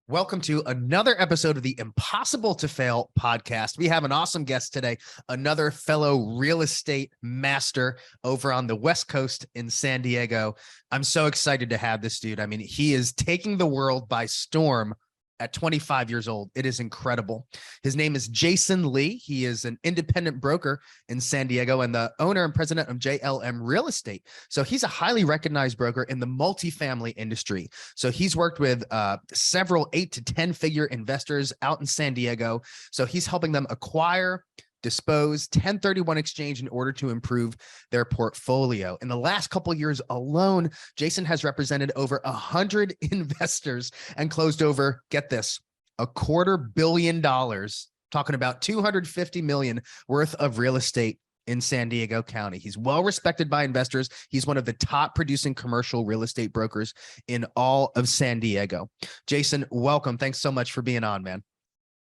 Welcome to another episode of the Impossible to Fail podcast. We have an awesome guest today, another fellow real estate master over on the West Coast in San Diego. I'm so excited to have this dude. I mean, he is taking the world by storm at 25 years old. It is incredible. His name is Jason Lee. He is an independent broker in San Diego and the owner and president of JLM Real Estate. So he's a highly recognized broker in the multifamily industry. So he's worked with several 8 to 10 figure investors out in San Diego. So he's helping them acquire, dispose, 1031 exchange in order to improve their portfolio. In the last couple of years alone, Jason has represented over 100 investors and closed over, get this, $250 million, talking about 250 million worth of real estate in San Diego County. He's well respected by investors. He's one of the top producing commercial real estate brokers in all of San Diego. Jason, welcome. Thanks so much for being on, man.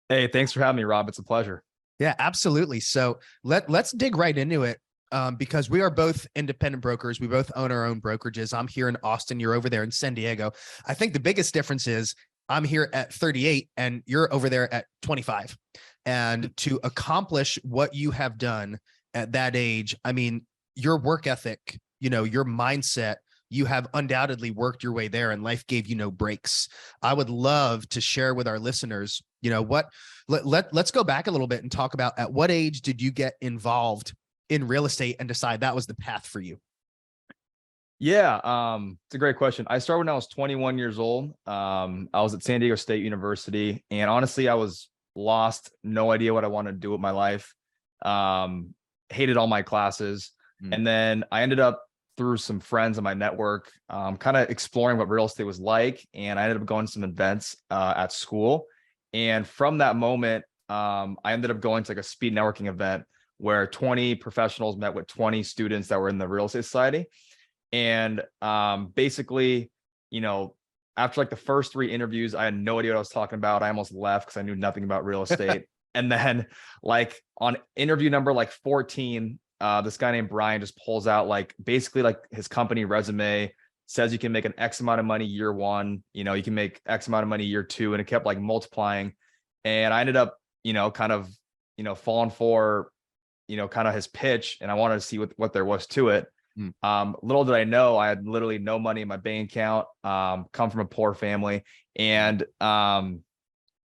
Hey, thanks for having me, Rob. It's a pleasure. Yeah, absolutely. So let's dig right into it because we are both independent brokers. We both own our own brokerages. I'm here in Austin. You're over there in San Diego. I think the biggest difference is I'm here at 38 and you're over there at 25. And to accomplish what you have done at that age, I mean, your work ethic, your mindset, you have undoubtedly worked your way there and life gave you no breaks. I would love to share with our listeners, let's go back a little bit and talk about at what age did you get involved in real estate and decide that was the path for you? Yeah, it's a great question. I started when I was 21 years old. I was at San Diego State University, and honestly, I was lost, no idea what I wanted to do with my life. Hated all my classes. And then I ended up through some friends in my network, kind of exploring what real estate was like. And I ended up going to some events at school. And from that moment, I ended up going to like a speed networking event where 20 professionals met with 20 students that were in the real estate society. And basically, after like the first 3 interviews, I had no idea what I was talking about. I almost left because I knew nothing about real estate. And then like on interview number like 14, this guy named Brian just pulls out basically his company resume, says you can make an X amount of money year 1, you can make X amount of money year 2, and it kept like multiplying. And I ended up, kind of, falling for, kind of his pitch, and I wanted to see what there was to it. Little did I know, I had literally no money in my bank account, come from a poor family. And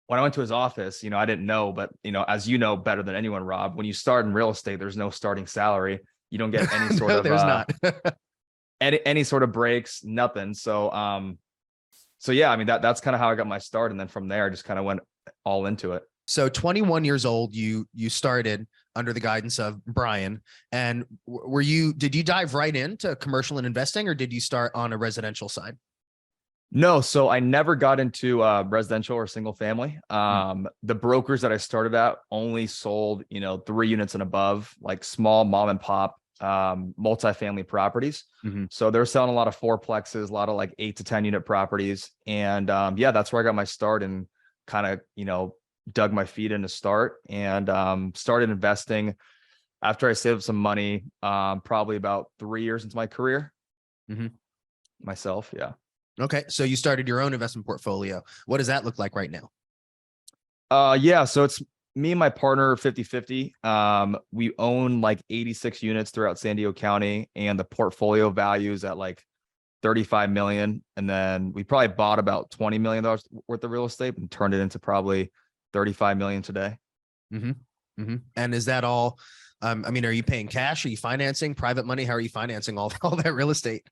when I went to his office, I didn't know, but, as you know better than anyone, Rob, when you start in real estate, there's no starting salary. You don't get any sort No, of, there's not. any sort of breaks, nothing. So yeah, I mean, that's kind of how I got my start. And then from there, I just kind of went all into it. So 21 years old, you started under the guidance of Brian. And did you dive right into commercial and investing, or did you start on a residential side? No, so I never got into residential or single family. The brokers that I started at only sold, 3 units and above, like small mom and pop multifamily properties. So they're selling a lot of fourplexes, a lot of like 8 to 10 unit properties. And yeah, that's where I got my start and kind of, dug my feet in to start and started investing after I saved some money, probably about 3 years into my career myself. Yeah. Okay. So you started your own investment portfolio. What does that look like right now? Yeah. So it's me and my partner 50-50. We own like 86 units throughout San Diego County, and the portfolio values at like 35 million. And then we probably bought about $20 million worth of real estate and turned it into probably 35 million today. And is that all, are you paying cash? Are you financing private money? How are you financing all that real estate?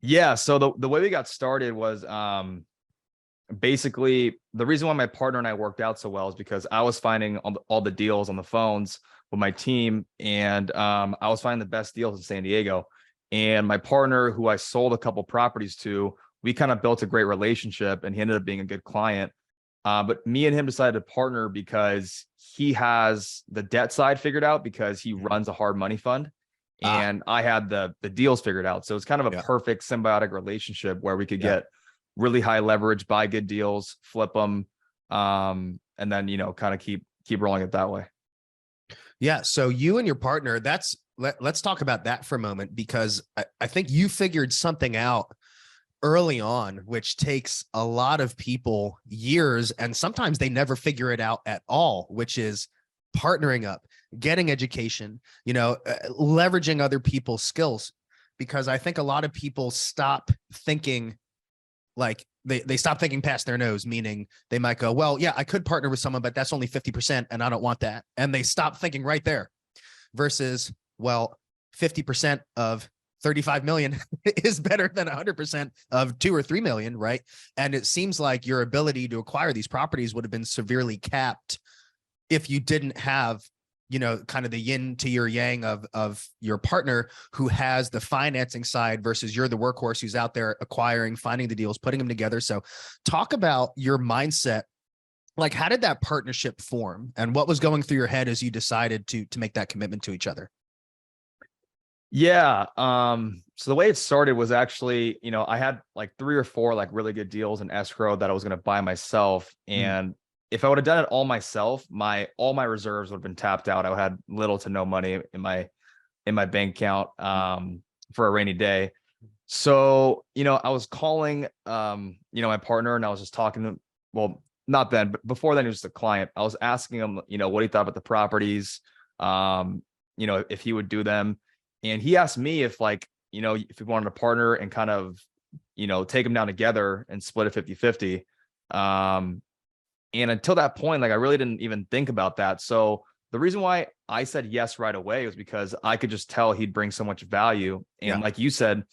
Yeah. So the way we got started was basically the reason why my partner and I worked out so well is because I was finding all the deals on the phones with my team, and I was finding the best deals in San Diego. And my partner, who I sold a couple properties to, we kind of built a great relationship, and he ended up being a good client. But me and him decided to partner because he has the debt side figured out because he runs a hard money fund. And I had the deals figured out. So it's kind of a perfect symbiotic relationship where we could get really high leverage, buy good deals, flip them, and then, kind of keep rolling it that way. Yeah. So you and your partner, let's talk about that for a moment, because I think you figured something out early on, which takes a lot of people years, and sometimes they never figure it out at all, which is partnering up, getting education, leveraging other people's skills. Because I think a lot of people stop thinking, like they stop thinking past their nose, meaning they might go, well, yeah, I could partner with someone, but that's only 50% and I don't want that. And they stop thinking right there versus, well, 50% of 35 million is better than 100% of 2 or 3 million, right? And it seems like your ability to acquire these properties would have been severely capped if you didn't have, kind of the yin to your yang of your partner who has the financing side versus you're the workhorse who's out there acquiring, finding the deals, putting them together. So talk about your mindset. Like, how did that partnership form and what was going through your head as you decided to make that commitment to each other? Yeah. So the way it started was actually, I had like 3 or 4 like really good deals in escrow that I was going to buy myself. And if I would have done it all myself, all my reserves would have been tapped out. I had little to no money in my bank account for a rainy day. So, I was calling my partner, and I was just talking to, well, not then, but before then, he was just a client. I was asking him, what he thought about the properties, if he would do them. And he asked me if if we wanted to partner and kind of, take them down together and split it 50-50. And until that point, like I really didn't even think about that. So the reason why I said yes right away was because I could just tell he'd bring so much value. And like you said,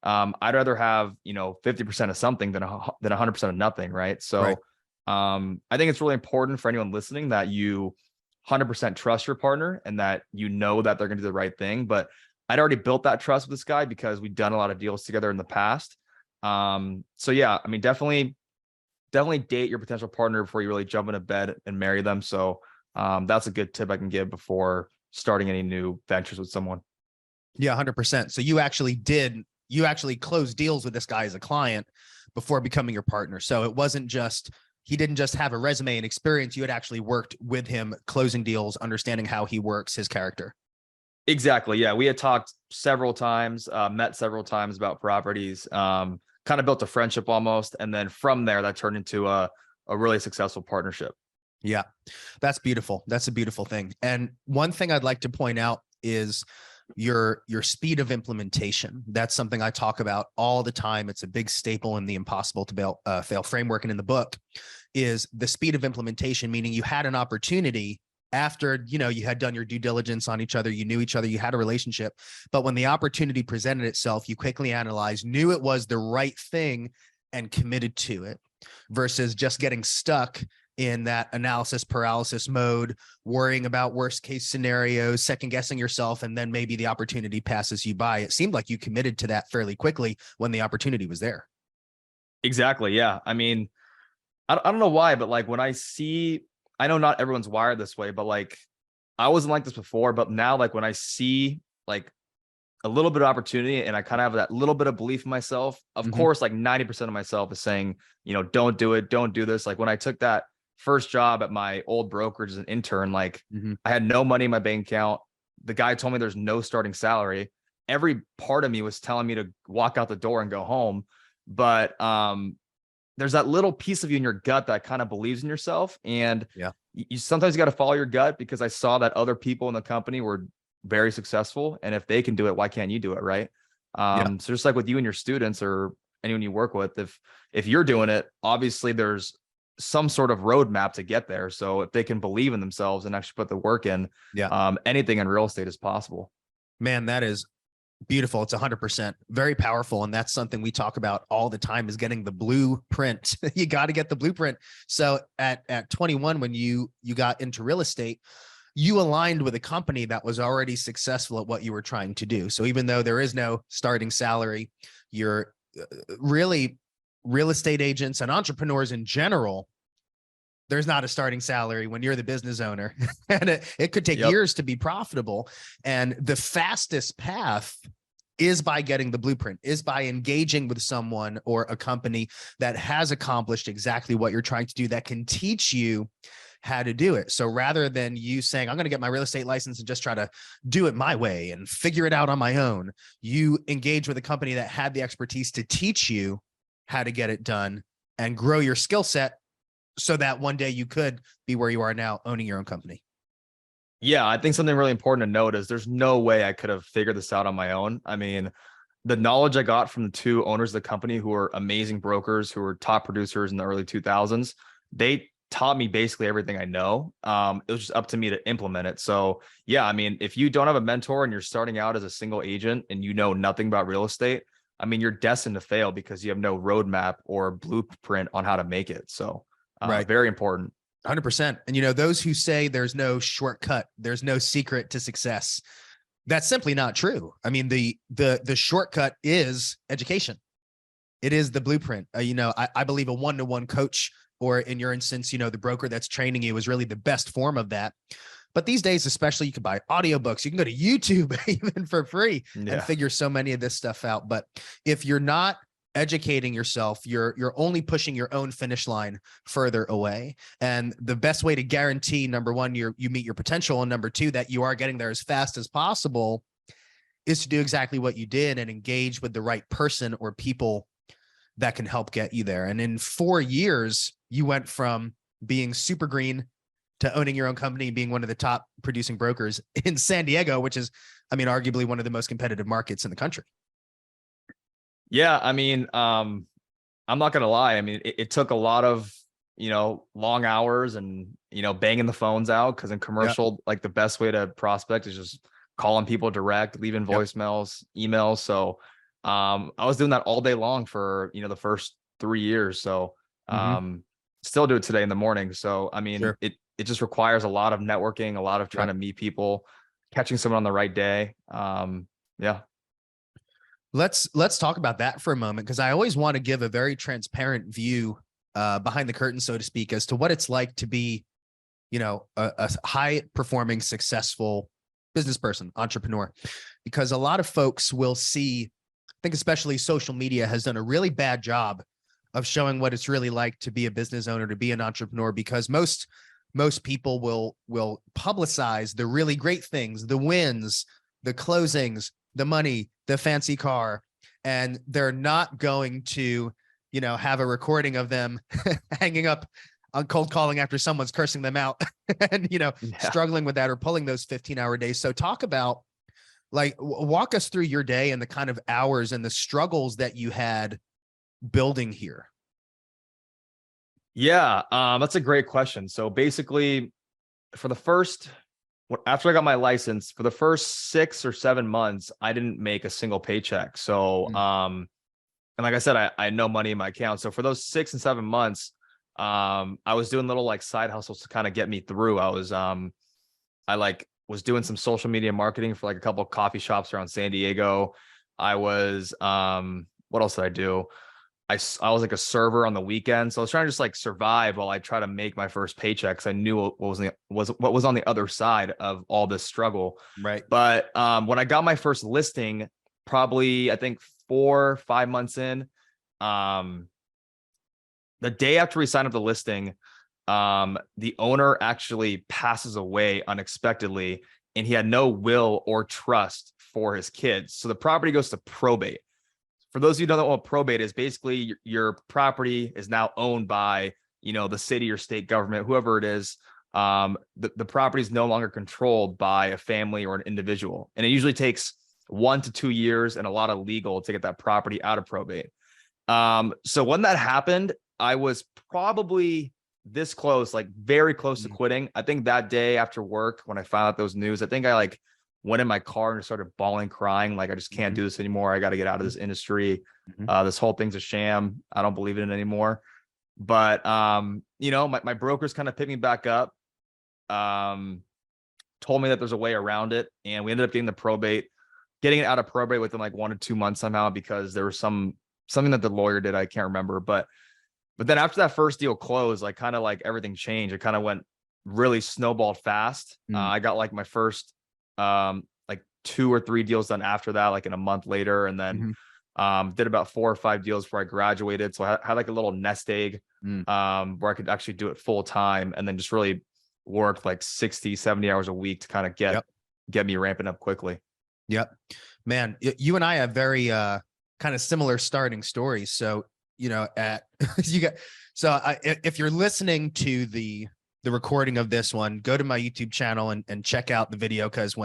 I'd rather have, 50% of something than 100% of nothing. Right. So Right. I think it's really important for anyone listening that you 100% trust your partner and that that they're going to do the right thing. But I'd already built that trust with this guy because we'd done a lot of deals together in the past. So yeah, I mean, definitely date your potential partner before you really jump into bed and marry them. So that's a good tip I can give before starting any new ventures with someone. Yeah, 100%. So you actually closed deals with this guy as a client before becoming your partner. So it wasn't just, he didn't just have a resume and experience. You had actually worked with him, closing deals, understanding how he works, his character. Exactly. Yeah. We had talked several times, met several times about properties, kind of built a friendship almost. And then from there, that turned into a really successful partnership. Yeah, that's beautiful. That's a beautiful thing. And one thing I'd like to point out is your speed of implementation. That's something I talk about all the time. It's a big staple in the Impossible to Fail framework. And in the book is the speed of implementation, meaning you had an opportunity after, you had done your due diligence on each other, you knew each other, you had a relationship, but when the opportunity presented itself, you quickly analyzed, knew it was the right thing and committed to it versus just getting stuck in that analysis paralysis mode, worrying about worst case scenarios, second guessing yourself, and then maybe the opportunity passes you by. It seemed like you committed to that fairly quickly when the opportunity was there. Exactly. Yeah. I mean, I don't know why, but like when I know not everyone's wired this way, but like I wasn't like this before, but now like when I see like a little bit of opportunity and I kind of have that little bit of belief in myself, of course, like 90% of myself is saying, don't do it. Don't do this. Like when I took that first job at my old brokerage as an intern, like I had no money in my bank account. The guy told me there's no starting salary. Every part of me was telling me to walk out the door and go home. But there's that little piece of you in your gut that kind of believes in yourself. And you sometimes got to follow your gut, because I saw that other people in the company were very successful. And if they can do it, why can't you do it? Right. So just like with you and your students or anyone you work with, if you're doing it, obviously there's some sort of roadmap to get there. So if they can believe in themselves and actually put the work in, anything in real estate is possible. Man, that is beautiful. It's 100% very powerful. And that's something we talk about all the time, is getting the blueprint. You got to get the blueprint. So at 21, when you got into real estate, you aligned with a company that was already successful at what you were trying to do. So even though there is no starting salary, you're really real estate agents and entrepreneurs in general, there's not a starting salary when you're the business owner. And it could take years to be profitable. And the fastest path is by getting the blueprint, is by engaging with someone or a company that has accomplished exactly what you're trying to do, that can teach you how to do it. So rather than you saying, I'm going to get my real estate license and just try to do it my way and figure it out on my own, you engage with a company that had the expertise to teach you how to get it done and grow your skill set so that one day you could be where you are now, owning your own company? Yeah, I think something really important to note is there's no way I could have figured this out on my own. I mean, the knowledge I got from the two owners of the company, who are amazing brokers, who were top producers in the early 2000s, they taught me basically everything I know. It was just up to me to implement it. So yeah, I mean, if you don't have a mentor and you're starting out as a single agent and you know nothing about real estate, I mean, you're destined to fail because you have no roadmap or blueprint on how to make it. So Right. very important. 100%. And, those who say there's no shortcut, there's no secret to success, that's simply not true. I mean, the shortcut is education. It is the blueprint. I believe a one-to-one coach, or in your instance, the broker that's training you, is really the best form of that. But these days, especially, you can buy audiobooks. You can go to YouTube even for free and figure so many of this stuff out. But if you're not educating yourself, you're only pushing your own finish line further away. And the best way to guarantee, number one, you meet your potential, and number two, that you are getting there as fast as possible, is to do exactly what you did and engage with the right person or people that can help get you there. And in 4 years, you went from being super green to owning your own company, being one of the top producing brokers in San Diego, which is, arguably one of the most competitive markets in the country. Yeah, I mean, I'm not gonna lie. I mean, it took a lot of, long hours and, banging the phones out, because in commercial, like, the best way to prospect is just calling people direct, leaving voicemails, emails. So I was doing that all day long for, the first 3 years. So still do it today in the morning. So I mean, it just requires a lot of networking, a lot of trying to meet people, catching someone on the right day. Yeah. Let's talk about that for a moment, because I always want to give a very transparent view behind the curtain, so to speak, as to what it's like to be, a high performing, successful business person, entrepreneur. Because a lot of folks will see, I think especially social media has done a really bad job of showing what it's really like to be a business owner, to be an entrepreneur, because most people will publicize the really great things, the wins, the closings, the money, the fancy car, and they're not going to, have a recording of them hanging up on cold calling after someone's cursing them out and, struggling with that, or pulling those 15-hour days. So talk about, walk us through your day and the kind of hours and the struggles that you had building here. Yeah, that's a great question. So basically, after I got my license, for the first 6 or 7 months, I didn't make a single paycheck. So, and like I said, I had no money in my account. So for those 6 and 7 months, I was doing little side hustles to kind of get me through. I was doing some social media marketing for a couple of coffee shops around San Diego. I was, what else did I do? I was a server on the weekend. So I was trying to just survive while I try to make my first paycheck, because I knew what was on the other side of all this struggle. Right. But when I got my first listing, probably I think 4 or 5 months in, the day after we signed up the listing, the owner actually passes away unexpectedly, and he had no will or trust for his kids. So the property goes to probate. For those of you who don't know what probate is, basically your property is now owned by, the city or state government, whoever it is. The property is no longer controlled by a family or an individual. And it usually takes 1 to 2 years and a lot of legal to get that property out of probate. So when that happened, I was probably this close, very close to quitting. I think that day after work, when I found out those news, I think I went in my car and started bawling, crying. I just can't do this anymore. I got to get out of this industry. This whole thing's a sham. I don't believe in it anymore. But, my brokers kind of picked me back up, told me that there's a way around it. And we ended up getting it out of probate within 1 to 2 months somehow, because there was something that the lawyer did. I can't remember. But then after that first deal closed, everything changed. It kind of went really snowballed fast. I got my first 2 or 3 deals done after that, in a month later. And then did about 4 or 5 deals before I graduated. So I had a little nest egg where I could actually do it full time, and then just really worked 60, 70 hours a week to kind of get me ramping up quickly. Yep. Man, you and I have very kind of similar starting stories. So at you got, so if you're listening to the recording of this one, go to my YouTube channel and check out the video. Cause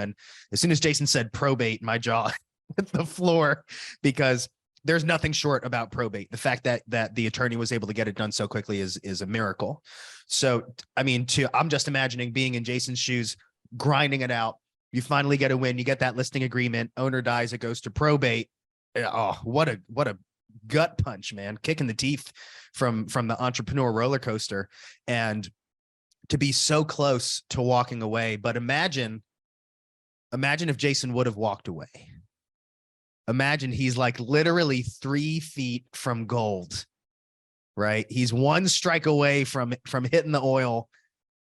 as soon as Jason said probate, my jaw hit the floor, because there's nothing short about probate. The fact that the attorney was able to get it done so quickly is a miracle. So, I mean, I'm just imagining being in Jason's shoes, grinding it out. You finally get a win. You get that listing agreement. Owner dies. It goes to probate. Oh, what a gut punch, man. Kick in the teeth from the entrepreneur roller coaster. And to be so close to walking away. But imagine if Jason would have walked away. Imagine he's like literally 3 feet from gold, right? He's one strike away from hitting the oil,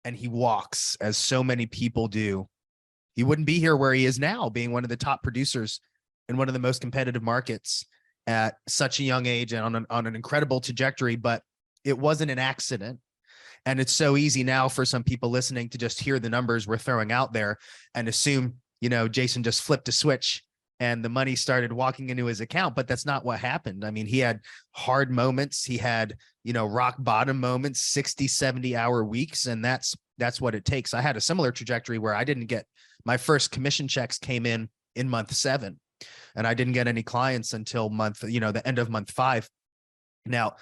and he walks, as so many people do. He wouldn't be here where he is now, being one of the top producers in one of the most competitive markets at such a young age and on an incredible trajectory. But it wasn't an accident. And it's so easy now for some people listening to just hear the numbers we're throwing out there and assume, Jason just flipped a switch and the money started walking into his account. But that's not what happened. I mean, he had hard moments. He had, rock bottom moments, 60, 70-hour weeks. And that's what it takes. I had a similar trajectory where I didn't get my first commission checks came in month 7, and I didn't get any clients until the end of month 5. Now,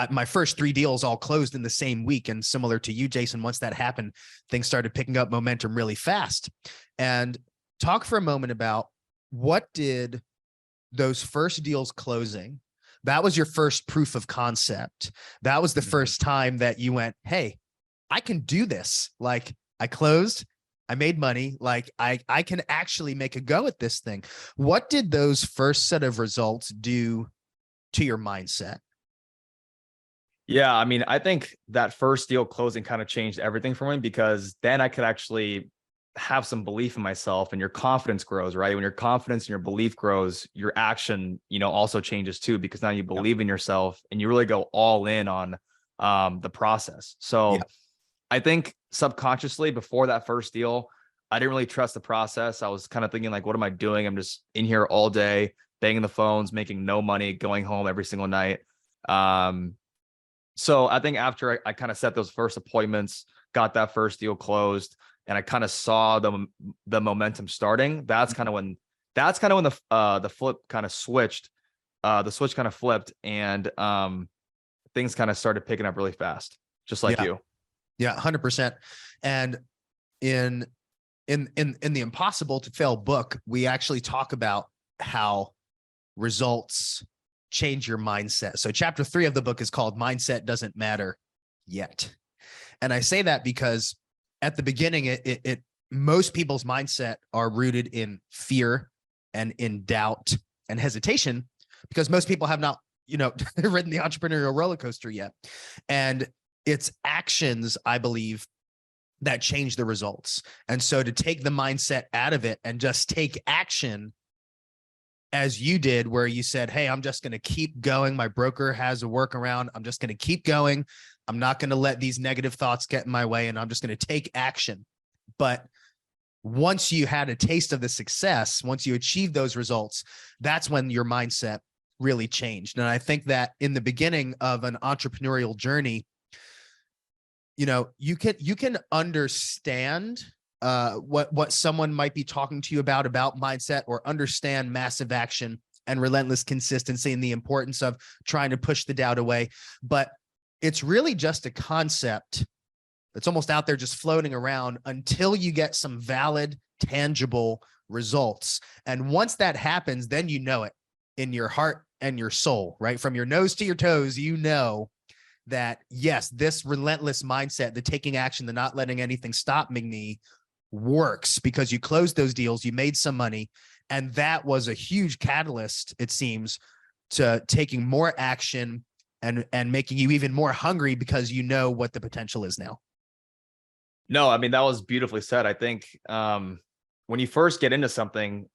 my first 3 deals all closed in the same week. And similar to you, Jason, once that happened, things started picking up momentum really fast. And talk for a moment about, what did those first deals closing, that was your first proof of concept. That was the first time that you went, hey, I can do this. Like, I closed, I made money. Like, I can actually make a go at this thing. What did those first set of results do to your mindset? Yeah, I mean, I think that first deal closing kind of changed everything for me, because then I could actually have some belief in myself, and your confidence grows, right? When your confidence and your belief grows, your action, also changes too, because now you believe in yourself and you really go all in on the process. So I think subconsciously before that first deal, I didn't really trust the process. I was kind of thinking like, what am I doing? I'm just in here all day, banging the phones, making no money, going home every single night. So I think after I kind of set those first appointments, got that first deal closed, and I kind of saw the momentum starting, that's kind of when the flip kind of switched, the switch kind of flipped, and things kind of started picking up really fast, just like you. Yeah, 100%. And in the Impossible to Fail book, we actually talk about how results change your mindset. So chapter 3 of the book is called Mindset Doesn't Matter Yet. And I say that because at the beginning, most people's mindset are rooted in fear and in doubt and hesitation, because most people have not, ridden the entrepreneurial roller coaster yet. And it's actions, I believe, that change the results. And so to take the mindset out of it and just take action, as you did, where you said, hey, I'm just going to keep going. My broker has a workaround. I'm just going to keep going. I'm not going to let these negative thoughts get in my way, and I'm just going to take action. But once you had a taste of the success, once you achieved those results, that's when your mindset really changed. And I think that in the beginning of an entrepreneurial journey, you can understand what someone might be talking to you about mindset, or understand massive action and relentless consistency and the importance of trying to push the doubt away. But it's really just a concept that's almost out there, just floating around, until you get some valid, tangible results. And once that happens, then you know it in your heart and your soul, right? From your nose to your toes, that yes, this relentless mindset, the taking action, the not letting anything stop me, works, because you closed those deals, you made some money. And that was a huge catalyst, it seems, to taking more action and making you even more hungry, because you know what the potential is now. No, I mean, that was beautifully said. I think when you first get into something,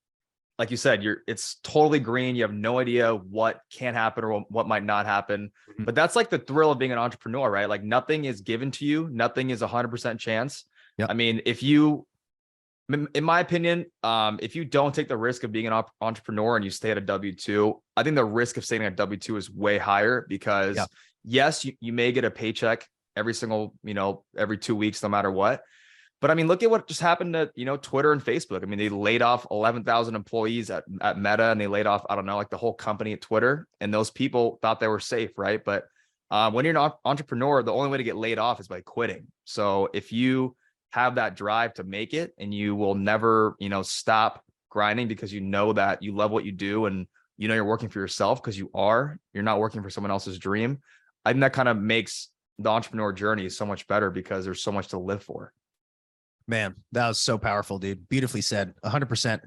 like you said, it's totally green. You have no idea what can happen or what might not happen. Mm-hmm. But that's like the thrill of being an entrepreneur, right? Like, nothing is given to you. Nothing is 100% chance. Yep. I mean, if you In my opinion, if you don't take the risk of being an entrepreneur and you stay at a W-2, I think the risk of staying at W-2 is way higher because Yeah. yes, you may get a paycheck every single, every 2 weeks, no matter what. But I mean, look at what just happened to, Twitter and Facebook. I mean, they laid off 11,000 employees at Meta, and they laid off, I don't know, like the whole company at Twitter. And those people thought they were safe, right? But when you're an entrepreneur, the only way to get laid off is by quitting. So if you have that drive to make it, and you will never, stop grinding because you know that you love what you do, and you're working for yourself because you're not working for someone else's dream. I think that kind of makes the entrepreneur journey so much better because there's so much to live for. Man, that was so powerful, dude. Beautifully said. 100%.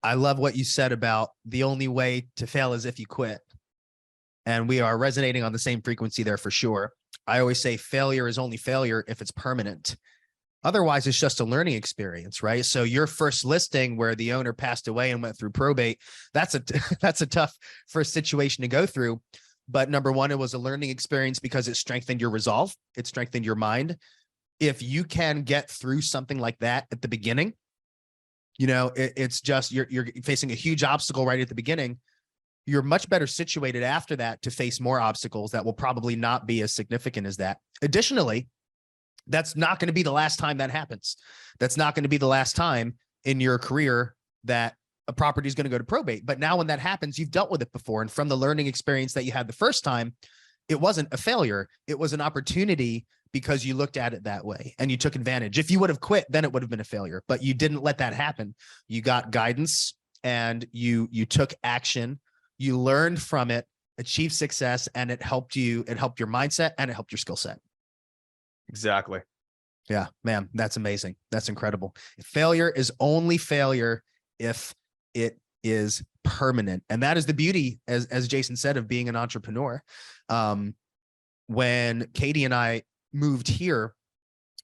I love what you said about the only way to fail is if you quit. And we are resonating on the same frequency there for sure. I always say failure is only failure if it's permanent. Otherwise, it's just a learning experience, right? So your first listing where the owner passed away and went through probate, that's a tough first situation to go through. But number one, it was a learning experience because it strengthened your resolve. It strengthened your mind. If you can get through something like that at the beginning, it's just you're facing a huge obstacle right at the beginning. You're much better situated after that to face more obstacles that will probably not be as significant as that. Additionally, that's not going to be the last time that happens. That's not going to be the last time in your career that a property is going to go to probate. But now when that happens, you've dealt with it before. And from the learning experience that you had the first time, it wasn't a failure. It was an opportunity because you looked at it that way and you took advantage. If you would have quit, then it would have been a failure, but you didn't let that happen. You got guidance and you took action. You learned from it, achieved success, and it helped you. It helped your mindset and it helped your skill set. Exactly. Yeah, man, that's amazing. That's incredible. Failure is only failure if it is permanent. And that is the beauty, as Jason said, of being an entrepreneur. When Katie and I moved here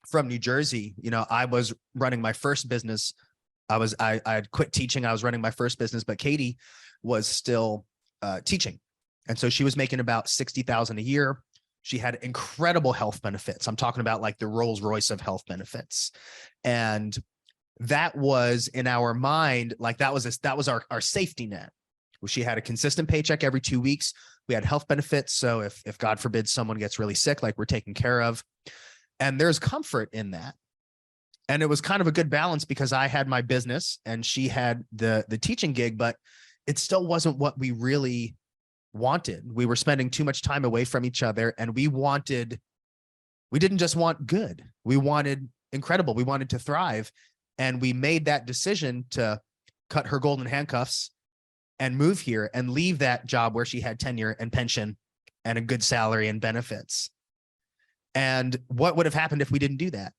from New Jersey, I was running my first business. I had quit teaching. I was running my first business, but Katie was still teaching. And so she was making about $60,000 a year. She had incredible health benefits. I'm talking about like the Rolls Royce of health benefits. And that was in our mind, like that was our safety net. She had a consistent paycheck every 2 weeks. We had health benefits. So if God forbid someone gets really sick, like we're taken care of, and there's comfort in that. And it was kind of a good balance because I had my business and she had the teaching gig, but it still wasn't what we really wanted. We were spending too much time away from each other, and we didn't just want good. We wanted incredible. We wanted to thrive. And we made that decision to cut her golden handcuffs and move here and leave that job where she had tenure and pension and a good salary and benefits. And what would have happened if we didn't do that?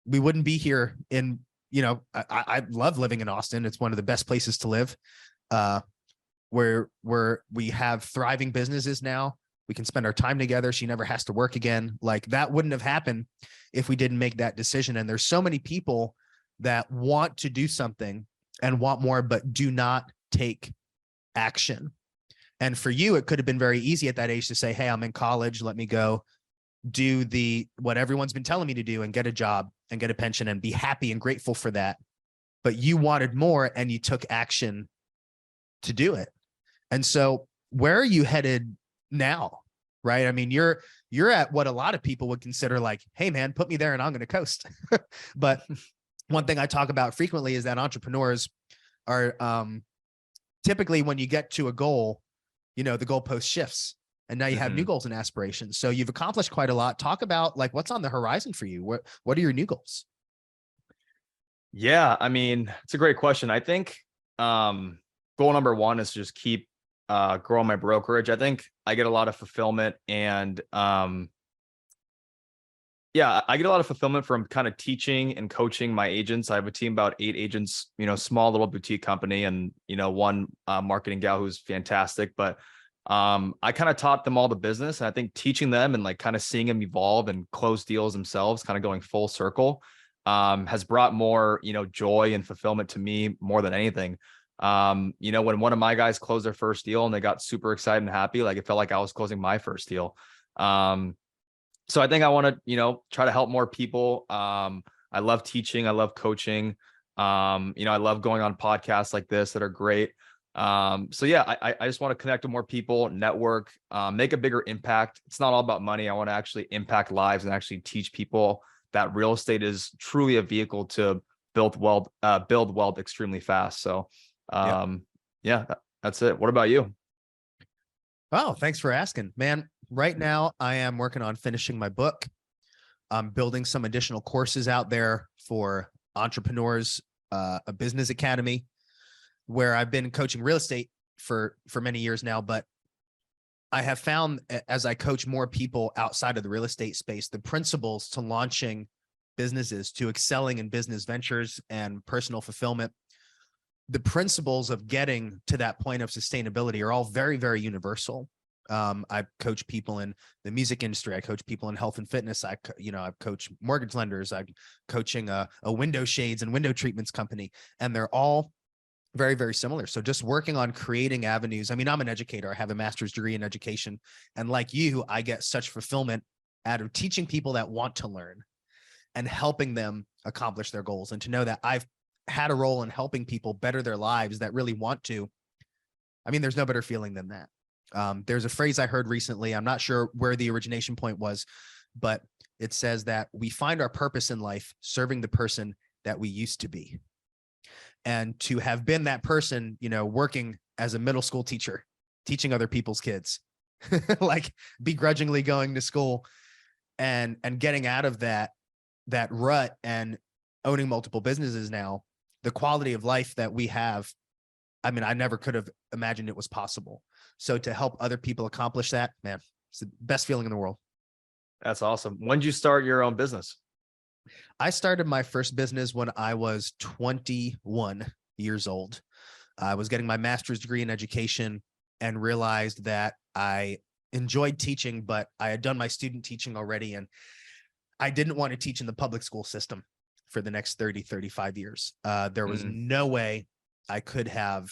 We wouldn't be here in, I love living in Austin. It's one of the best places to live, where we have thriving businesses now. We can spend our time together. She never has to work again. Like that wouldn't have happened if we didn't make that decision. And there's so many people that want to do something and want more, but do not take action. And for you, it could have been very easy at that age to say, hey, I'm in college. Let me go do what everyone's been telling me to do and get a job and get a pension and be happy and grateful for that. But you wanted more and you took action to do it. And so where are you headed now? Right? I mean, you're at what a lot of people would consider like, hey man, put me there and I'm going to coast. But one thing I talk about frequently is that entrepreneurs are typically when you get to a goal, the goalpost shifts and now you have new goals and aspirations. So you've accomplished quite a lot. Talk about like what's on the horizon for you. What are your new goals? Yeah, I mean, it's a great question. I think goal number one is to just keep growing my brokerage. I think I get a lot of fulfillment and I get a lot of fulfillment from kind of teaching and coaching my agents. I have a team about 8 agents, small little boutique company, and one marketing gal who's fantastic. But I kind of taught them all the business, and I think teaching them and like kind of seeing them evolve and close deals themselves, kind of going full circle, has brought more joy and fulfillment to me more than anything. When one of my guys closed their first deal and they got super excited and happy, like it felt like I was closing my first deal. So I think I want to, try to help more people. I love teaching. I love coaching. I love going on podcasts like this that are great. So yeah, I just want to connect with more people, network, make a bigger impact. It's not all about money. I want to actually impact lives and actually teach people that real estate is truly a vehicle to build wealth extremely fast. So, Yep. yeah, that's it. What about you? Oh, thanks for asking, man. Right now, I am working on finishing my book. I'm building some additional courses out there for entrepreneurs, a business academy where I've been coaching real estate for many years now, but I have found as I coach more people outside of the real estate space, the principles to launching businesses, to excelling in business ventures and personal fulfillment, the principles of getting to that point of sustainability are all very, very universal. I coach people in the music industry. I coach people in health and fitness. I've coached mortgage lenders. I'm coaching a window shades and window treatments company, and they're all very, very similar. So just working on creating avenues. I mean, I'm an educator. I have a master's degree in education. And like you, I get such fulfillment out of teaching people that want to learn and helping them accomplish their goals. And to know that I've had a role in helping people better their lives that really want to. I mean, there's no better feeling than that. There's a phrase I heard recently. I'm not sure where the origination point was, but it says that we find our purpose in life serving the person that we used to be. And to have been that person, working as a middle school teacher, teaching other people's kids, like begrudgingly going to school and getting out of that rut and owning multiple businesses now, the quality of life that we have, I mean, I never could have imagined it was possible. So to help other people accomplish that, man, it's the best feeling in the world. That's awesome. When did you start your own business? I started my first business when I was 21 years old. I was getting my master's degree in education and realized that I enjoyed teaching, but I had done my student teaching already. And I didn't want to teach in the public school system for the next 30, 35 years. There was no way I could have.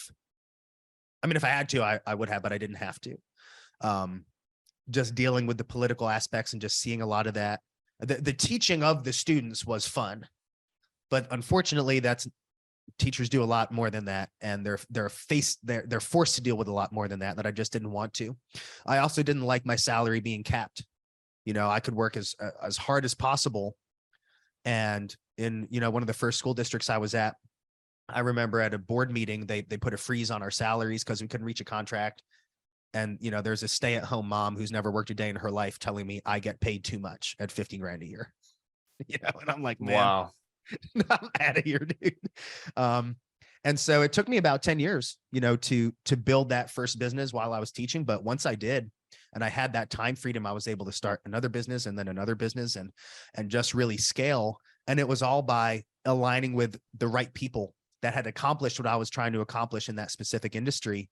I mean, if I had to, I would have, but I didn't have to. Just dealing with the political aspects and just seeing a lot of that. The teaching of the students was fun, but unfortunately, teachers do a lot more than that, and they're forced to deal with a lot more than that I just didn't want to. I also didn't like my salary being capped. I could work as hard as possible, and in one of the first school districts I was at, I remember at a board meeting they put a freeze on our salaries because we couldn't reach a contract. And, there's a stay-at-home mom who's never worked a day in her life telling me I get paid too much at 15 grand a year, and I'm like, man, wow, I'm out of here, dude. And so it took me about 10 years, to build that first business while I was teaching. But once I did, and I had that time freedom, I was able to start another business and then another business and just really scale. And it was all by aligning with the right people that had accomplished what I was trying to accomplish in that specific industry,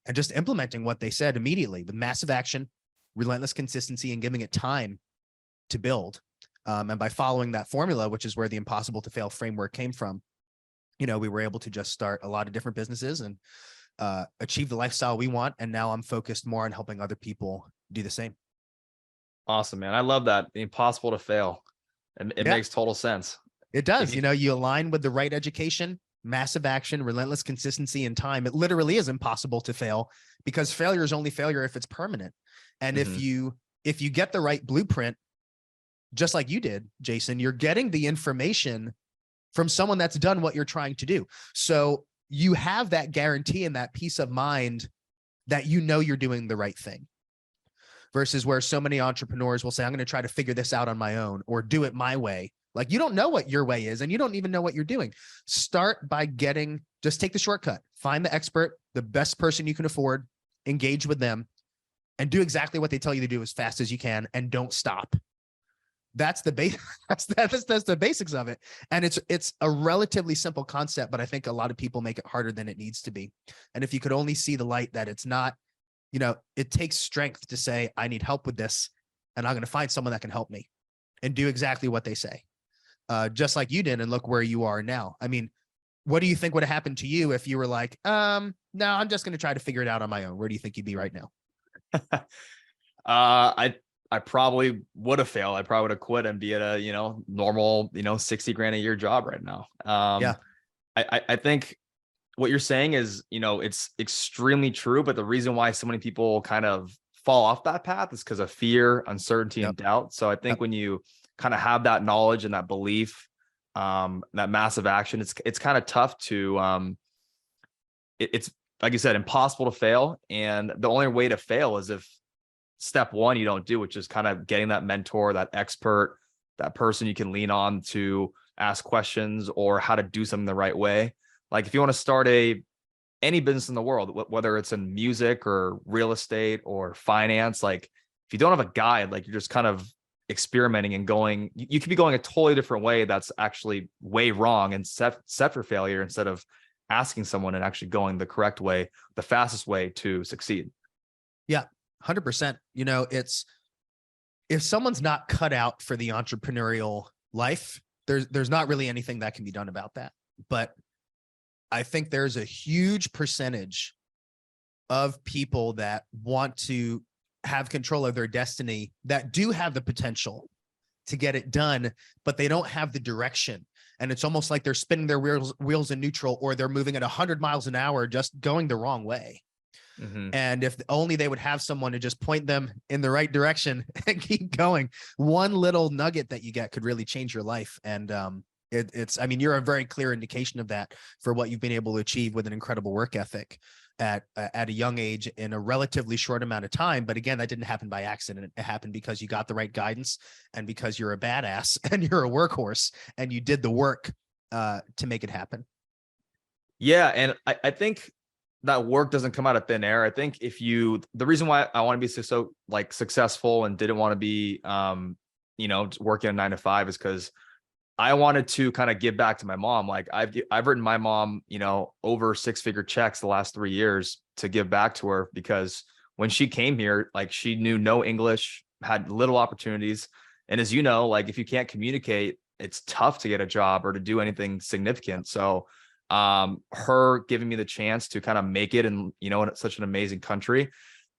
and just implementing what they said immediately with massive action, relentless consistency, and giving it time to build. And by following that formula, which is where the impossible to fail framework came from, we were able to just start a lot of different businesses and achieve the lifestyle we want. And now I'm focused more on helping other people do the same. Awesome, man. I love that. The impossible to fail. And it makes total sense. It does. You align with the right education, massive action, relentless consistency, and time. It literally is impossible to fail, because failure is only failure if it's permanent. And if you get the right blueprint, just like you did, Jason, you're getting the information from someone that's done what you're trying to do. So you have that guarantee and that peace of mind that you're doing the right thing. Versus where so many entrepreneurs will say, I'm going to try to figure this out on my own or do it my way. Like, you don't know what your way is, and you don't even know what you're doing. Start by just take the shortcut, find the expert, the best person you can afford, engage with them, and do exactly what they tell you to do as fast as you can, and don't stop. That's the base. That's the basics of it. And it's a relatively simple concept, but I think a lot of people make it harder than it needs to be. And if you could only see the light that it's not, it takes strength to say, I need help with this, and I'm going to find someone that can help me, and do exactly what they say. Just like you did, and look where you are now. I mean, what do you think would have happened to you if you were like, no, I'm just going to try to figure it out on my own? Where do you think you'd be right now? I probably would have failed. I probably would have quit and be at a, normal, 60 grand a year job right now. Yeah. I think what you're saying is, it's extremely true, but the reason why so many people kind of fall off that path is because of fear, uncertainty, and doubt. So I think when you kind of have that knowledge and that belief, that massive action, it's kind of tough to, it's like you said, impossible to fail. And the only way to fail is if step one you don't do, which is kind of getting that mentor, that expert, that person you can lean on to ask questions or how to do something the right way. Like if you want to start any business in the world, whether it's in music or real estate or finance, like if you don't have a guide, like you're just kind of experimenting and going, you could be going a totally different way that's actually way wrong and set for failure, instead of asking someone and actually going the correct way, the fastest way to succeed. Yeah, 100%. It's, if someone's not cut out for the entrepreneurial life, there's not really anything that can be done about that. But I think there's a huge percentage of people that want to have control of their destiny that do have the potential to get it done, but they don't have the direction. And it's almost like they're spinning their wheels in neutral, or they're moving at 100 miles an hour, just going the wrong way. Mm-hmm. And if only they would have someone to just point them in the right direction and keep going, one little nugget that you get could really change your life. And I mean, you're a very clear indication of that for what you've been able to achieve with an incredible work ethic at a young age in a relatively short amount of time. But again, that didn't happen by accident. It happened because you got the right guidance, and because you're a badass and you're a workhorse and you did the work to make it happen. Yeah. And I think that work doesn't come out of thin air. I think the reason why I want to be so like successful and didn't want to be, working a 9 to 5 is because I wanted to kind of give back to my mom. Like I've written my mom, over 6-figure checks the last 3 years to give back to her, because when she came here, like she knew no English, had little opportunities. And as you know, like if you can't communicate, it's tough to get a job or to do anything significant. So her giving me the chance to kind of make it in, in such an amazing country,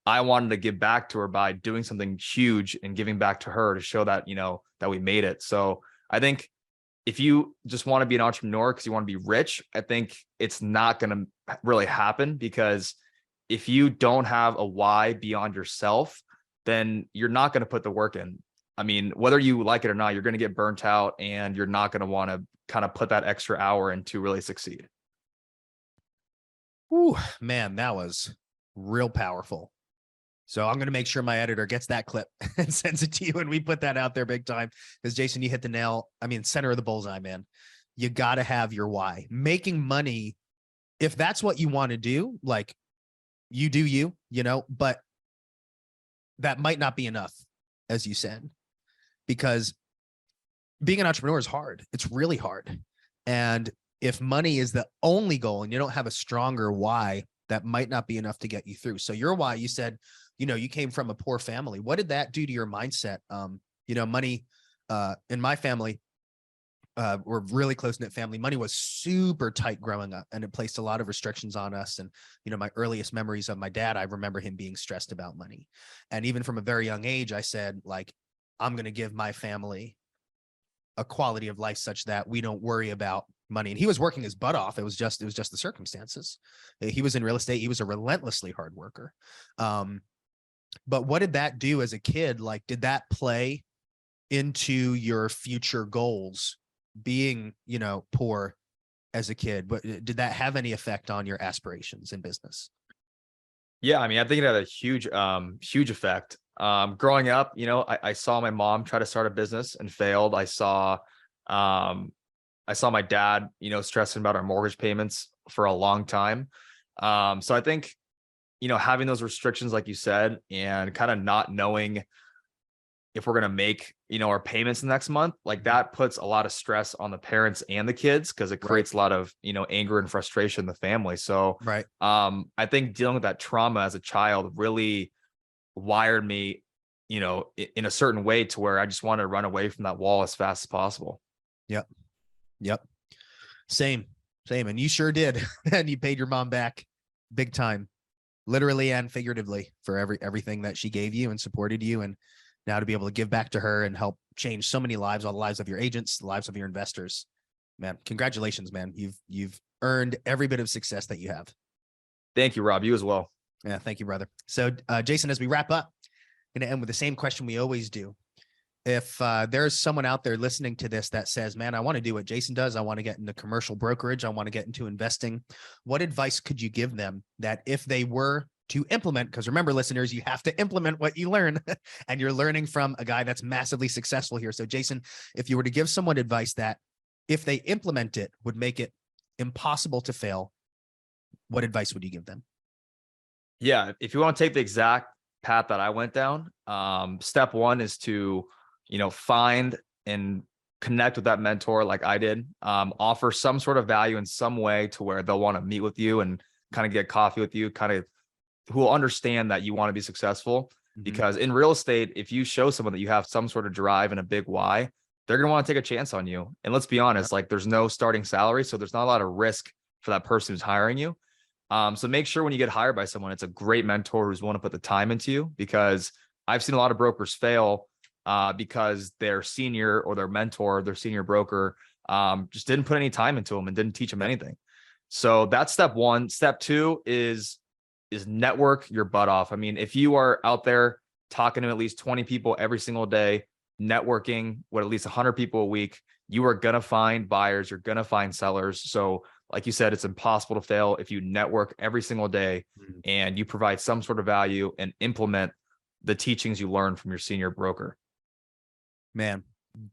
I wanted to give back to her by doing something huge and giving back to her to show that, that we made it. So I think if you just want to be an entrepreneur because you want to be rich, I think it's not going to really happen, because if you don't have a why beyond yourself, then you're not going to put the work in. I mean, whether you like it or not, you're going to get burnt out, and you're not going to want to kind of put that extra hour in to really succeed. Ooh, man, that was real powerful. So I'm going to make sure my editor gets that clip and sends it to you, and we put that out there big time. Because Jason, you hit the nail. I mean, center of the bullseye, man. You got to have your why. Making money, if that's what you want to do, like you do you, but that might not be enough, as you said, because being an entrepreneur is hard. It's really hard. And if money is the only goal and you don't have a stronger why, that might not be enough to get you through. So your why, you said, you came from a poor family. What did that do to your mindset? Money, in my family, we're really close-knit family. Money was super tight growing up, and it placed a lot of restrictions on us. And, my earliest memories of my dad, I remember him being stressed about money. And even from a very young age, I said, like, I'm going to give my family a quality of life such that we don't worry about money. And he was working his butt off. It was just the circumstances. He was in real estate. He was a relentlessly hard worker. But what did that do as a kid? Like, did that play into your future goals, being, poor as a kid? But did that have any effect on your aspirations in business? Yeah. I mean, I think it had a huge effect. Growing up, I saw my mom try to start a business and failed. I saw my dad, stressing about our mortgage payments for a long time. So I think, having those restrictions, like you said, and kind of not knowing if we're going to make, our payments next month, like that puts a lot of stress on the parents and the kids, because it creates a lot of, anger and frustration in the family. So, right. I think dealing with that trauma as a child really wired me, in a certain way to where I just wanted to run away from that wall as fast as possible. Yep. Same. And you sure did. And you paid your mom back big time, literally and figuratively, for everything that she gave you and supported you. And now to be able to give back to her and help change so many lives, all the lives of your agents, the lives of your investors. Man, congratulations, man. You've earned every bit of success that you have. Thank you, Rob. You as well. Yeah, thank you, brother. So, Jason, as we wrap up, I'm going to end with the same question we always do. If there's someone out there listening to this that says, man, I want to do what Jason does, I want to get into commercial brokerage, I want to get into investing, what advice could you give them that if they were to implement, because remember, listeners, you have to implement what you learn, and you're learning from a guy that's massively successful here. So, Jason, if you were to give someone advice that if they implement it would make it impossible to fail, what advice would you give them? Yeah, if you want to take the exact path that I went down, step one is to, find and connect with that mentor like I did, offer some sort of value in some way to where they'll want to meet with you and kind of get coffee with you, kind of who will understand that you want to be successful. Because in real estate, if you show someone that you have some sort of drive and a big why, they're going to want to take a chance on you. And let's be honest, like there's no starting salary. So there's not a lot of risk for that person who's hiring you. So make sure when you get hired by someone, it's a great mentor who's willing to put the time into you, because I've seen a lot of brokers fail because their senior or their mentor, their senior broker just didn't put any time into them and didn't teach them anything. So that's step one. Step two is network your butt off. I mean, if you are out there talking to at least 20 people every single day, networking with at least 100 people a week, you are going to find buyers, you're going to find sellers. So like you said, it's impossible to fail if you network every single day and you provide some sort of value and implement the teachings you learn from your senior broker. Man,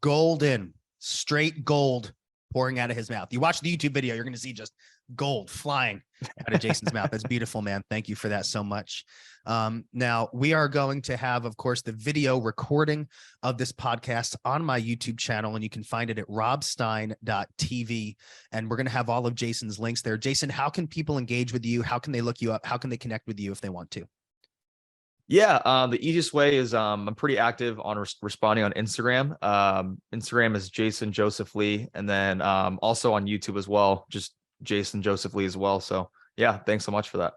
golden, straight gold pouring out of his mouth. You watch the YouTube video, you're going to see just gold flying out of Jason's mouth. That's beautiful, man. Thank you for that so much. Now we are going to have, of course, the video recording of this podcast on my YouTube channel, and you can find it at robstein.tv. And we're going to have all of Jason's links there. Jason, how can people engage with you? How can they look you up? How can they connect with you if they want to? Yeah, the easiest way is I'm pretty active on responding on Instagram. Instagram is Jason Joseph Lee, and then also on YouTube as well, just Jason Joseph Lee as well. So yeah, thanks so much for that.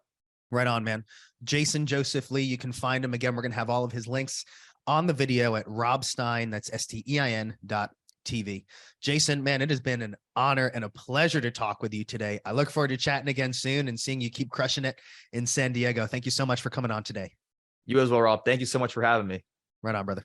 Right on, man. Jason Joseph Lee, you can find him. Again, we're going to have all of his links on the video at robstein, that's STEIN.TV. Jason, man, it has been an honor and a pleasure to talk with you today. I look forward to chatting again soon and seeing you keep crushing it in San Diego. Thank you so much for coming on today. You as well, Rob. Thank you so much for having me. Right on, brother.